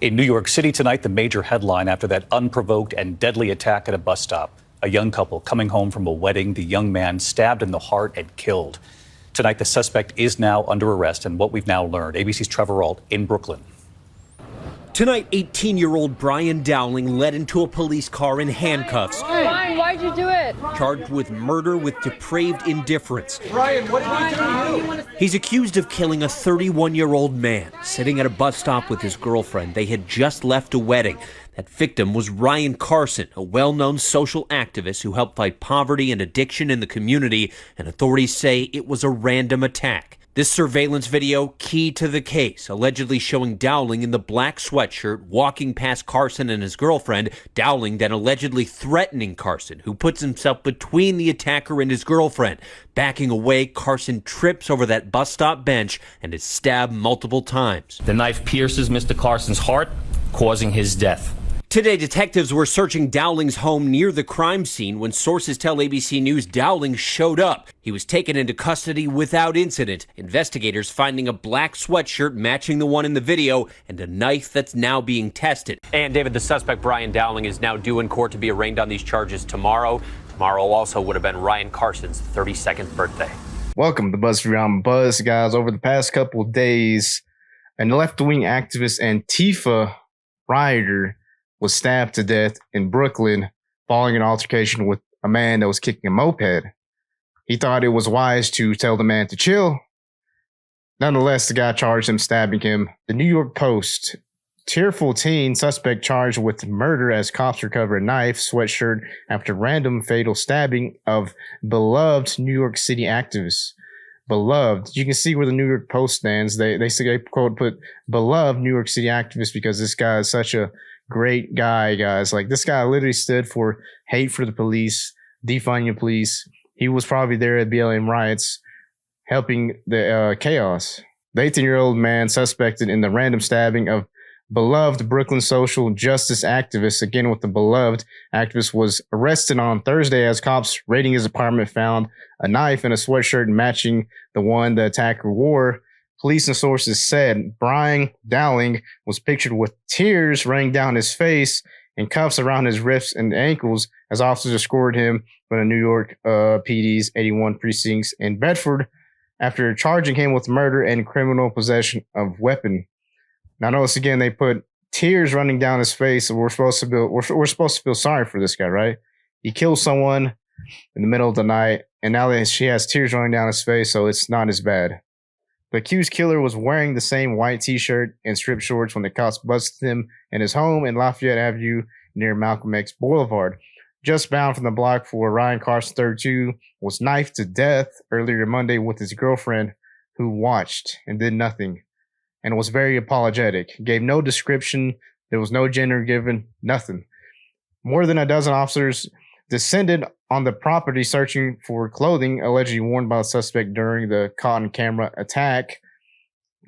In New York City tonight, the major headline after that unprovoked and deadly attack at a bus stop. A young couple coming home from a wedding, the young man stabbed in the heart and killed. Tonight, the suspect is now under arrest, and what we've now learned. ABC's Trevor Ault in Brooklyn. Tonight, 18-year-old Brian Dowling led into a police car in handcuffs. Brian, why'd you do it? Charged with murder with depraved indifference. Brian, what did he do to you? He's accused of killing a 31-year-old man sitting at a bus stop with his girlfriend. They had just left a wedding. That victim was Ryan Carson, a well-known social activist who helped fight poverty and addiction in the community, and authorities say it was a random attack. This surveillance video, key to the case, allegedly showing Dowling in the black sweatshirt walking past Carson and his girlfriend, Dowling then allegedly threatening Carson, who puts himself between the attacker and his girlfriend. Backing away, Carson trips over that bus stop bench and is stabbed multiple times. The knife pierces Mr. Carson's heart, causing his death. Today, detectives were searching Dowling's home near the crime scene when sources tell ABC News Dowling showed up. He was taken into custody without incident. Investigators finding a black sweatshirt matching the one in the video and a knife that's now being tested. And David, the suspect Brian Dowling is now due in court to be arraigned on these charges tomorrow. Tomorrow also would have been Ryan Carson's 32nd birthday. Welcome to BuzzReview. I'm Buzz, guys. Over the past couple of days, a left-wing activist Antifa rioter was stabbed to death in Brooklyn following an altercation with a man that was kicking a moped. He thought it was wise to tell the man to chill. Nonetheless, the guy charged him stabbing him. The New York Post: tearful teen suspect charged with murder as cops recover a knife, sweatshirt after random fatal stabbing of beloved New York City activist. Beloved. You can see where the New York Post stands. They quote put beloved New York City activist because this guy is such a great guy, guys. Like, this guy literally stood for hate for the police, defunding the police. He was probably there at BLM riots, helping the chaos. The 18-year-old man suspected in the random stabbing of beloved Brooklyn social justice activist, again with the beloved activist, was arrested on Thursday as cops raiding his apartment found a knife and a sweatshirt matching the one the attacker wore. Police and sources said Brian Dowling was pictured with tears running down his face and cuffs around his wrists and ankles as officers escorted him from the New York PD's 81 precincts in Bedford after charging him with murder and criminal possession of weapon. Now, notice again, they put tears running down his face. So we're supposed to feel sorry for this guy, right? He killed someone in the middle of the night, and now that she has tears running down his face, so it's not as bad. The accused killer was wearing the same white t-shirt and striped shorts when the cops busted him in his home in Lafayette Avenue near Malcolm X Boulevard. Just bound from the block for Ryan Carson, 32, was knifed to death earlier Monday with his girlfriend, who watched and did nothing and was very apologetic. Gave no description. There was no gender given, nothing. More than a dozen officers descended on the property searching for clothing allegedly worn by the suspect during the cotton camera attack.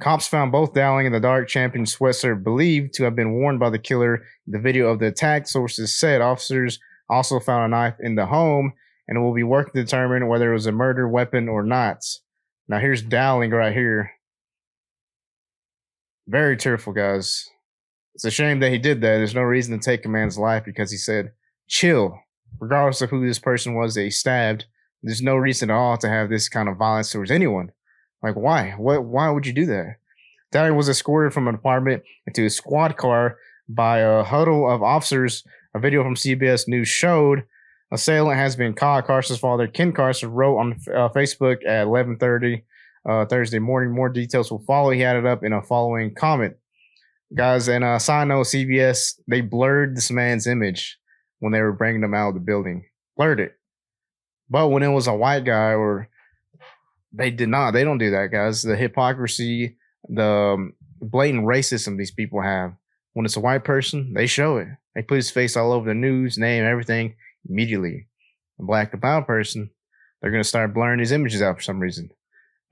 Cops found both Dowling and the dark champion sweatshirt believed to have been worn by the killer in the video of the attack. Sources said officers also found a knife in the home and will be working to determine whether it was a murder weapon or not. Now here's Dowling right here. Very tearful, guys. It's a shame that he did that. There's no reason to take a man's life because he said, chill. Regardless of who this person was that he stabbed, there's no reason at all to have this kind of violence towards anyone. Like, why? Why would you do that? Dowling was escorted from an apartment into a squad car by a huddle of officers. A video from CBS News showed assailant has been caught. Carson's father, Ken Carson, wrote on Facebook at 11:30 Thursday morning. More details will follow. He added up in a following comment. Guys, and a side note, CBS, they blurred this man's image when they were bringing him out of the building. Blurred it. But when it was a white guy, or they did not. They don't do that, guys. The hypocrisy, the blatant racism these people have. When it's a white person, they show it. They put his face all over the news, name, everything immediately. A black and brown person, they're going to start blurring his images out for some reason.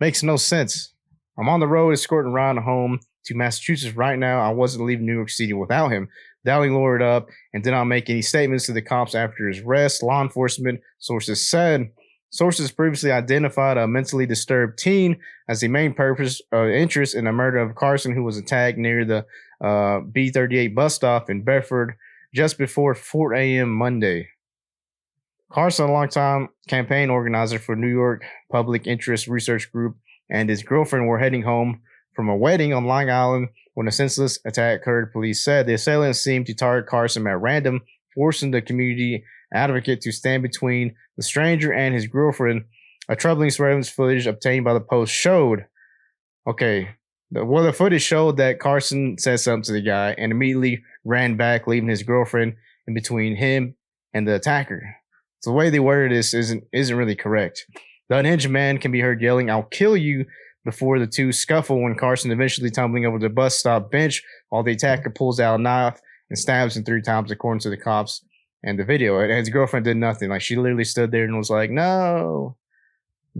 Makes no sense. I'm on the road escorting Ryan home to Massachusetts right now. I wasn't leaving New York City without him. Dowling lawyered up and did not make any statements to the cops after his arrest. Law enforcement sources said. Sources previously identified a mentally disturbed teen as the main interest in the murder of Carson, who was attacked near the B38 bus stop in Bedford just before 4 a.m. Monday. Carson, a longtime campaign organizer for New York Public Interest Research Group, and his girlfriend were heading home from a wedding on Long Island when a senseless attack occurred, police said. The assailants seemed to target Carson at random, forcing the community advocate to stand between the stranger and his girlfriend. A troubling surveillance footage obtained by the Post showed, the footage showed that Carson said something to the guy and immediately ran back, leaving his girlfriend in between him and the attacker. So the way they worded this isn't really correct. The unhinged man can be heard yelling, "I'll kill you," before the two scuffle when Carson eventually tumbling over the bus stop bench while the attacker pulls out a knife and stabs him 3 times, according to the cops and the video. And his girlfriend did nothing. Like, she literally stood there and was like, no.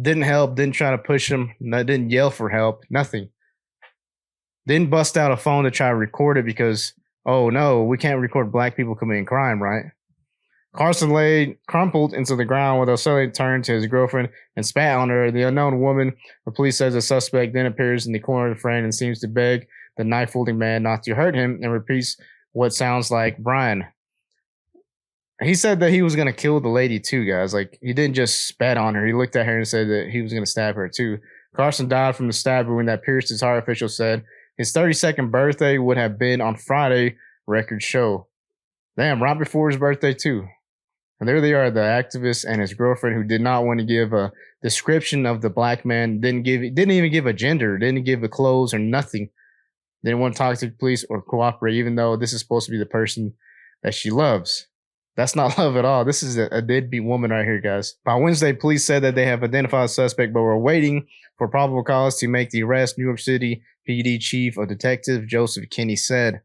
Didn't help, didn't try to push him, didn't yell for help, nothing. Didn't bust out a phone to try to record it because, oh no, we can't record black people committing crime, right? Carson lay crumpled into the ground while the assailant turned to his girlfriend and spat on her. The unknown woman, the police says the suspect then appears in the corner of the frame and seems to beg the knife-wielding man not to hurt him and repeats what sounds like, "Brian." He said that he was going to kill the lady too, guys. Like, he didn't just spat on her. He looked at her and said that he was going to stab her too. Carson died from the stab wound that pierced his heart, officials said. His 32nd birthday would have been on Friday, records show. Damn, right before his birthday too. And there they are, the activist and his girlfriend, who did not want to give a description of the black man, didn't even give a gender, didn't give a clothes or nothing. Didn't want to talk to the police or cooperate, even though this is supposed to be the person that she loves. That's not love at all. This is a deadbeat woman right here, guys. By Wednesday, police said that they have identified a suspect, but were waiting for probable cause to make the arrest, New York City PD Chief of Detective Joseph Kinney said.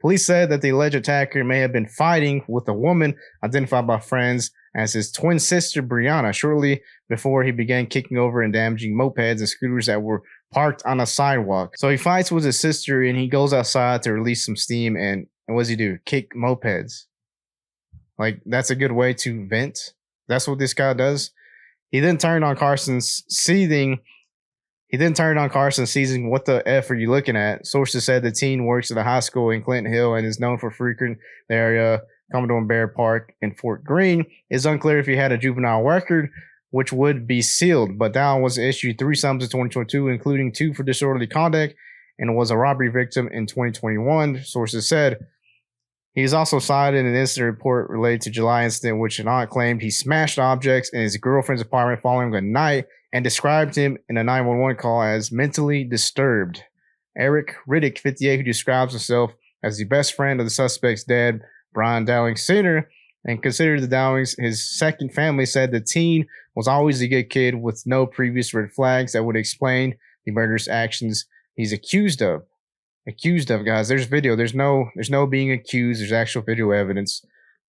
Police said that the alleged attacker may have been fighting with a woman identified by friends as his twin sister, Brianna, shortly before he began kicking over and damaging mopeds and scooters that were parked on a sidewalk. So he fights with his sister and he goes outside to release some steam. And what does he do? Kick mopeds. Like, that's a good way to vent. That's what this guy does. He then turned on Carson seizing, what the F are you looking at? Sources said the teen works at a high school in Clinton Hill and is known for frequent the area, Commodore and Bear Park in Fort Greene. It's unclear if he had a juvenile record, which would be sealed, but Dowling was issued 3 sums in 2022, including 2 for disorderly conduct, and was a robbery victim in 2021, sources said. He is also cited in an incident report related to July incident, which an aunt claimed he smashed objects in his girlfriend's apartment following a night and described him in a 911 call as mentally disturbed. Eric Riddick, 58, who describes himself as the best friend of the suspect's dad, Brian Dowling Sr., and considered the Dowlings his second family, said the teen was always a good kid with no previous red flags that would explain the murderous actions he's accused of. Guys, there's video. There's no being accused. There's actual video evidence.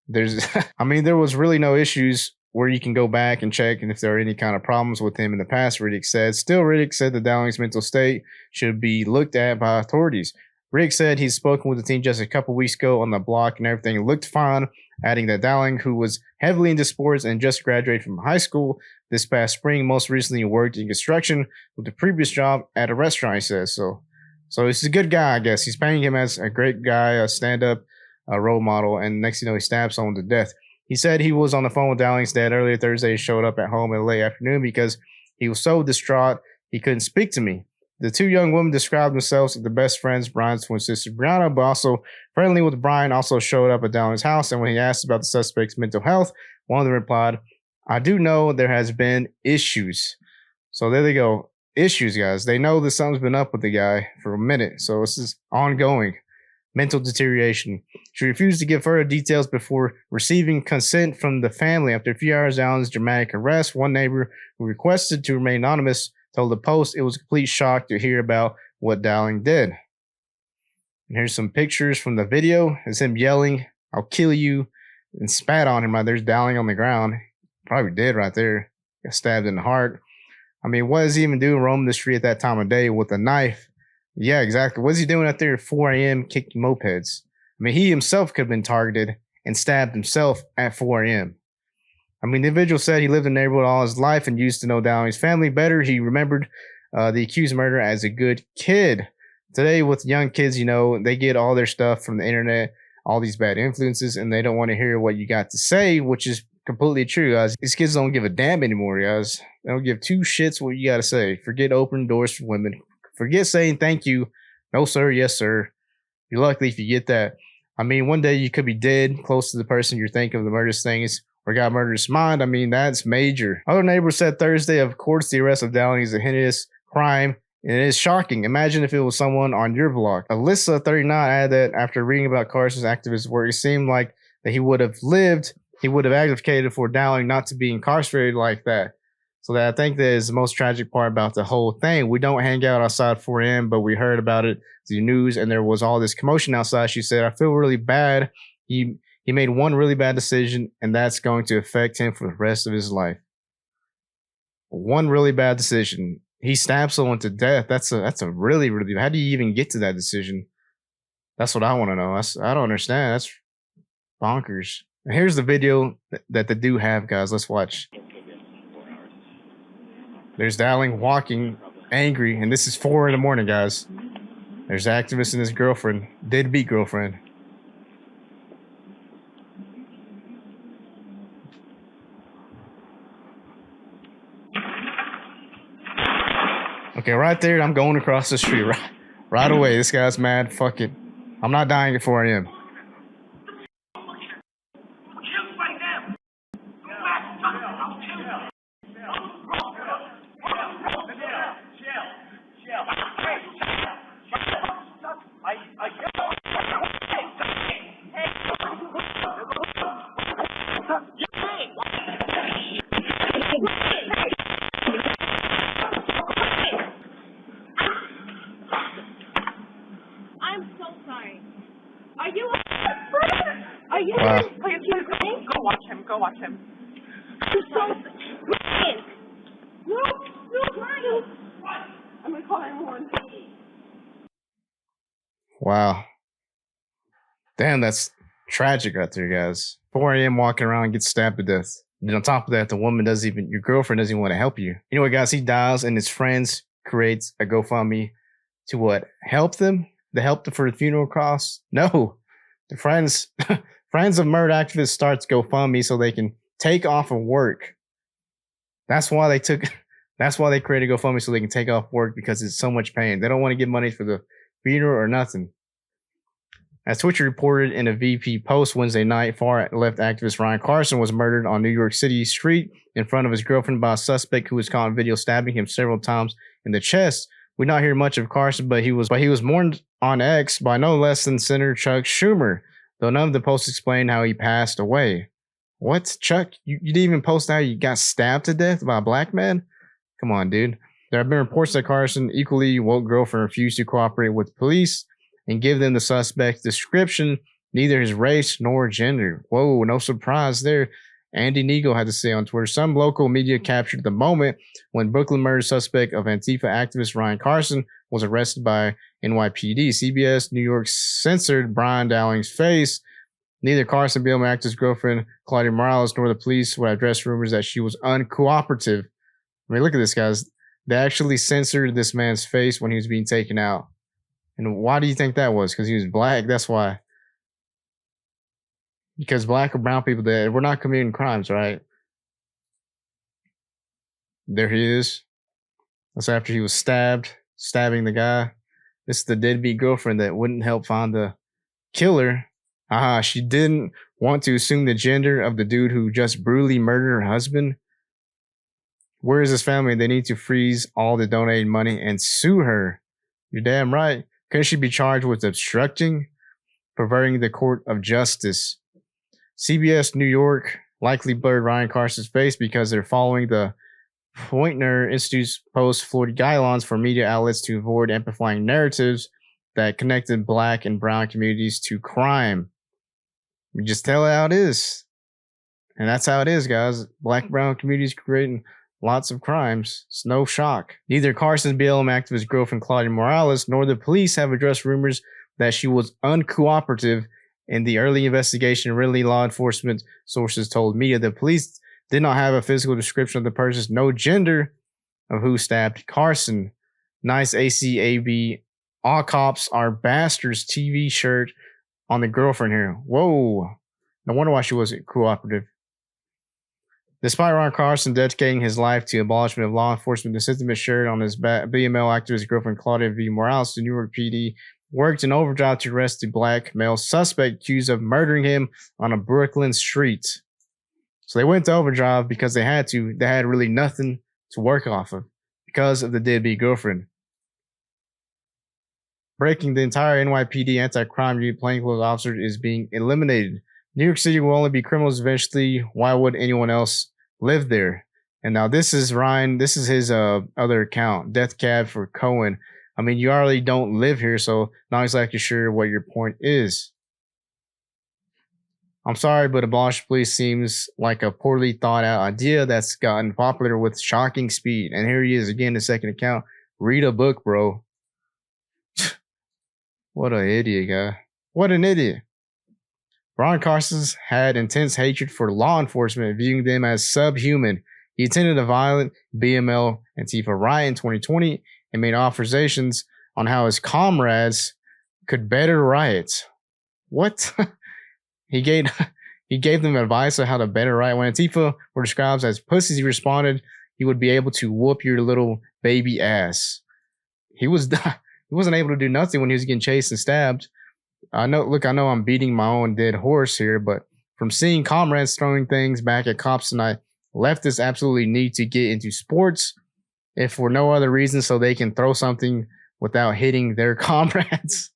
There was really no issues where you can go back and check and if there are any kind of problems with him in the past, Riddick said. Still, Riddick said the Dowling's mental state should be looked at by authorities. Riddick said he's spoken with the teen just a couple weeks ago on the block and everything looked fine, adding that Dowling, who was heavily into sports and just graduated from high school this past spring, most recently worked in construction with the previous job at a restaurant, he says. So he's a good guy, I guess. He's painting him as a great guy, a stand-up role model, and next thing you know, he stabs someone to death. He said he was on the phone with Dowling's dad earlier Thursday. He showed up at home in the late afternoon because he was so distraught he couldn't speak to me. The 2 young women described themselves as the best friends, Brian's twin sister Brianna, but also friendly with Brian, also showed up at Dowling's house. And when he asked about the suspect's mental health, one of them replied, "I do know there has been issues." So there they go. Issues, guys. They know that something's been up with the guy for a minute. So this is ongoing. Mental deterioration. She refused to give further details before receiving consent from the family. After a few hours Dowling's dramatic arrest, one neighbor who requested to remain anonymous told the Post it was a complete shock to hear about what Dowling did. And here's some pictures from the video. It's him yelling, "I'll kill you," and spat on him. Right there's Dowling on the ground. Probably dead right there. Got stabbed in the heart. What is he even doing roaming the street at that time of day with a knife? Yeah, exactly. What's he doing out there at 4 a.m. kicking mopeds? He himself could have been targeted and stabbed himself at 4 a.m. The individual said he lived in the neighborhood all his life and used to know Dowling's family better. He remembered the accused murderer as a good kid. Today with young kids, you know, they get all their stuff from the internet, all these bad influences, and they don't want to hear what you got to say, which is completely true, guys. These kids don't give a damn anymore, guys. They don't give two shits what you got to say. Forget open doors for women. Forget saying thank you. No, sir. Yes, sir. You're lucky if you get that. I mean, one day you could be dead, close to the person you're thinking of the murderous things, or got murderous mind. I mean, that's major. Other neighbors said Thursday, of course, the arrest of Dowling is a heinous crime, and it is shocking. Imagine if it was someone on your block. Alyssa, 39, added that after reading about Carson's activist work, it seemed like that he would have lived, he would have advocated for Dowling not to be incarcerated like that. So that I think that is the most tragic part about the whole thing. We don't hang out outside 4 a.m., but we heard about it, the news, and there was all this commotion outside. She said, I feel really bad. He made one really bad decision, and that's going to affect him for the rest of his life. One really bad decision. He stabbed someone to death. That's a really, really, how do you even get to that decision? That's what I want to know. I don't understand. That's bonkers. And here's the video that they do have, guys. Let's watch. There's Dowling walking angry, and this is 4 in the morning, guys. There's the activist and his girlfriend, deadbeat girlfriend. Okay, right there, I'm going across the street right away. This guy's mad. Fuck it. I'm not dying at 4 a.m. I'm so sorry. Are you? Are you? Wow. Go watch him. Go watch him. I'm so Ryan. No, Ryan. I'm gonna call 911. Wow. Damn, that's tragic right there, guys. 4 a.m. walking around and get stabbed to death. And on top of that, the woman your girlfriend doesn't even want to help you. You know what, guys? He dials and his friends creates a GoFundMe to what? Help them? To help them for the funeral costs? No. The friends of murder activists starts GoFundMe so they can take off of work. That's why they created GoFundMe so they can take off work, because it's so much pain. They don't want to give money for the funeral or nothing. As Twitter reported in a VP post Wednesday night, far-left activist Ryan Carson was murdered on New York City street in front of his girlfriend by a suspect who was caught on video stabbing him several times in the chest. We not hear much of Carson, but he was mourned on X by no less than Senator Chuck Schumer, though none of the posts explain how he passed away. What, Chuck? You didn't even post how you got stabbed to death by a black man? Come on, dude. There have been reports that Carson, equally woke girlfriend, refused to cooperate with police and give them the suspect's description, neither his race nor gender. Whoa, no surprise there. Andy Neagle had to say on Twitter, some local media captured the moment when Brooklyn murder suspect of Antifa activist Ryan Carson was arrested by NYPD. CBS New York censored Brian Dowling's face. Neither Carson, BLM activist girlfriend Claudia Morales, nor the police would address rumors that she was uncooperative. I mean, look at this, guys. They actually censored this man's face when he was being taken out. And why do you think that was? Because he was black. That's why. Because black or brown people, we're not committing crimes, right? There he is. That's after he was stabbing the guy. This is the deadbeat girlfriend that wouldn't help find the killer. She didn't want to assume the gender of the dude who just brutally murdered her husband. Where is his family? They need to freeze all the donated money and sue her. You're damn right. Couldn't she be charged with obstructing, perverting the court of justice? CBS New York likely blurred Ryan Carson's face because they're following the Poynter Institute's post-Floyd guidelines for media outlets to avoid amplifying narratives that connected black and brown communities to crime. We just tell it how it is. And that's how it is, guys. Black and brown communities creating lots of crimes. It's no shock. Neither Carson's BLM activist girlfriend Claudia Morales nor the police have addressed rumors that she was uncooperative in the early investigation. Really, law enforcement sources told media the police did not have a physical description of the person, no gender of who stabbed Carson. Nice ACAB All cops are bastards TV shirt on the girlfriend here. Whoa. No wonder why she wasn't cooperative. Despite Ron Carson dedicating his life to abolishment of law enforcement, the sentiment shared on his BML activist girlfriend Claudia V. Morales, the New York PD worked in overdrive to arrest the black male suspect accused of murdering him on a Brooklyn street. So they went to overdrive because they had to. They had really nothing to work off of because of the deadbeat girlfriend. Breaking the entire NYPD anti-crime unit plainclothes officer is being eliminated. New York City will only be criminals eventually. Why would anyone else live there? And now this is Ryan. This is his other account, Death Cab for Cohen. I mean, you already don't live here, so not exactly sure what your point is. I'm sorry, but abolish police seems like a poorly thought out idea that's gotten popular with shocking speed. And here he is again, the second account. Read a book, bro. What an idiot, guy. What an idiot. Ron Carson's had intense hatred for law enforcement, viewing them as subhuman. He attended a violent BML Antifa riot in 2020 and made observations on how his comrades could better riot. What? He gave them advice on how to better riot. When Antifa were described as pussies, he responded, he would be able to whoop your little baby ass. He wasn't able to do nothing when he was getting chased and stabbed. I know I'm beating my own dead horse here, but from seeing comrades throwing things back at cops tonight, leftists absolutely need to get into sports, if for no other reason so they can throw something without hitting their comrades.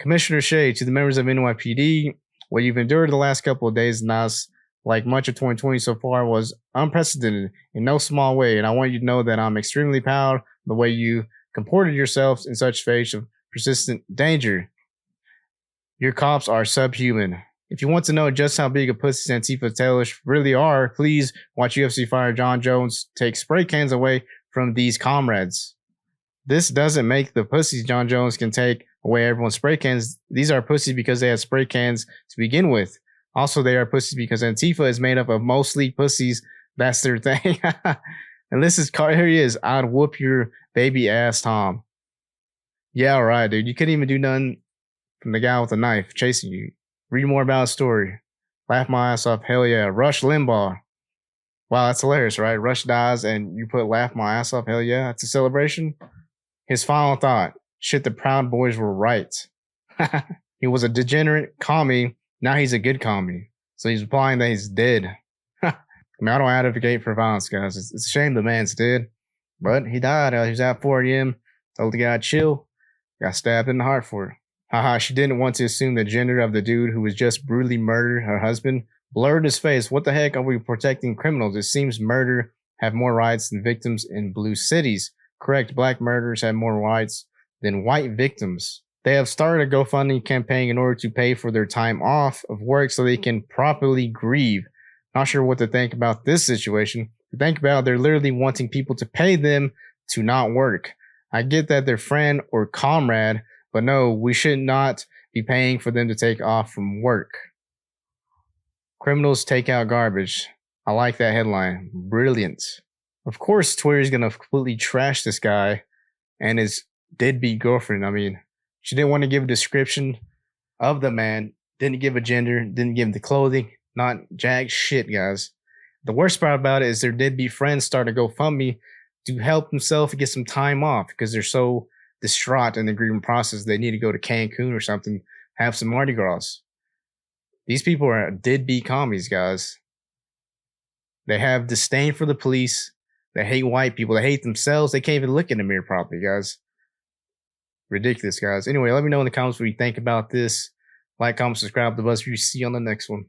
Commissioner Shea, to the members of NYPD, what you've endured the last couple of days, Nas, like much of 2020 so far, was unprecedented in no small way, and I want you to know that I'm extremely proud of the way you comported yourselves in such face of persistent danger. Your cops are subhuman. If you want to know just how big a pussies Antifa terrorists really are, please watch UFC fighter John Jones take spray cans away from these comrades. This doesn't make the pussies John Jones can take away everyone's spray cans. These are pussies because they had spray cans to begin with. Also, they are pussies because Antifa is made up of mostly pussies. That's their thing. And this is, here he is. I'd whoop your baby ass, Tom. Yeah, all right, dude. You couldn't even do nothing from the guy with the knife chasing you. Read more about his story. Laugh my ass off. Hell yeah. Rush Limbaugh. Wow, that's hilarious, right? Rush dies and you put laugh my ass off. Hell yeah. That's a celebration. His final thought. Shit, the Proud Boys were right. He was a degenerate commie. Now he's a good commie. So he's implying that he's dead. I mean, I don't advocate for violence, guys. It's a shame the man's dead. But he died. He was at 4 a.m. Told the guy chill. Got stabbed in the heart for it. Haha, she didn't want to assume the gender of the dude who was just brutally murdered her husband. Blurred his face. What the heck are we protecting criminals? It seems murder have more rights than victims in blue cities. Correct, black murderers have more rights than white victims. They have started a GoFundMe campaign in order to pay for their time off of work so they can properly grieve. Not sure what to think about this situation. To think about, they're literally wanting people to pay them to not work. I get that they're friend or comrade, but no, we should not be paying for them to take off from work. Criminals take out garbage. I like that headline. Brilliant. Of course, Twitter's going to completely trash this guy and his deadbeat girlfriend. I mean, she didn't want to give a description of the man, didn't give a gender, didn't give the clothing, not jack shit, guys. The worst part about it is their deadbeat friends started a GoFundMe to help themselves get some time off because they're so distraught in the grieving process. They need to go to Cancun or something, have some Mardi Gras. These people are deadbeat commies, guys. They have disdain for the police. They hate white people. They hate themselves. They can't even look in the mirror properly, guys. Ridiculous, guys. Anyway, let me know in the comments what you think about this. Like, comment, subscribe to the BuzzReview. See you on the next one.